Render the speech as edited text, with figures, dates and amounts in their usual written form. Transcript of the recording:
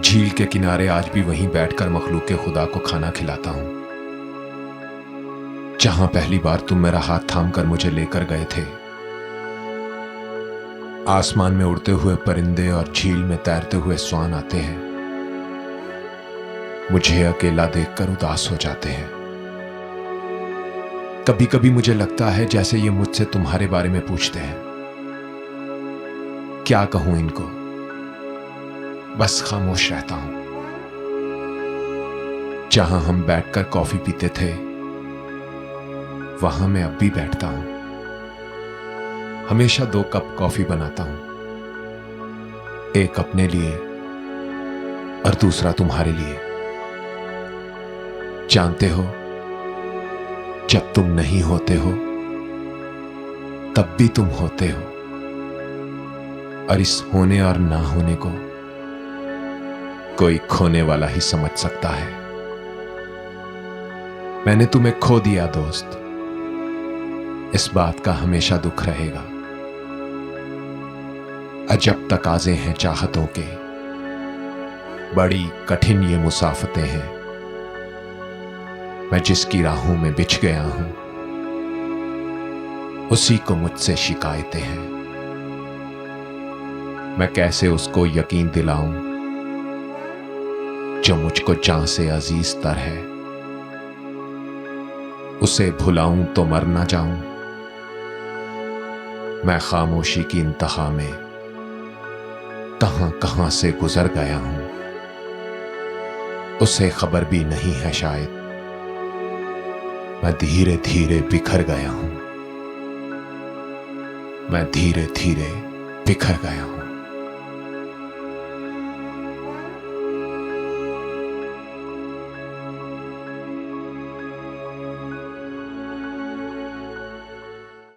झील के किनारे आज भी वहीं बैठकर मखलूक के खुदा को खाना खिलाता हूं, जहां पहली बार तुम मेरा हाथ थाम कर मुझे लेकर गए थे। आसमान में उड़ते हुए परिंदे और झील में तैरते हुए स्वान आते हैं, मुझे अकेला देखकर उदास हो जाते हैं। कभी कभी मुझे लगता है जैसे ये मुझसे तुम्हारे बारे में पूछते हैं। क्या कहूं इनको, बस खामोश रहता हूं। जहां हम बैठकर कॉफी पीते थे, वहां मैं अब भी बैठता हूं। हमेशा 2 कप कॉफी बनाता हूं, एक अपने लिए और दूसरा तुम्हारे लिए। जानते हो, जब तुम नहीं होते हो तब भी तुम होते हो, और इस होने और ना होने को कोई खोने वाला ही समझ सकता है। मैंने तुम्हें खो दिया दोस्त, इस बात का हमेशा दुख रहेगा। अजब तकाजे हैं चाहतों के, बड़ी कठिन ये मुसाफतें हैं। मैं जिसकी राहों में बिछ गया हूं, उसी को मुझसे शिकायतें हैं। मैं कैसे उसको यकीन दिलाऊं जो मुझको जान से अजीज तर है। उसे भुलाऊं तो मर ना जाऊं, मैं खामोशी की इंतहा में कहां कहां से गुजर गया हूं। उसे खबर भी नहीं है शायद, मैं धीरे धीरे बिखर गया हूं। मैं धीरे धीरे बिखर गया हूं।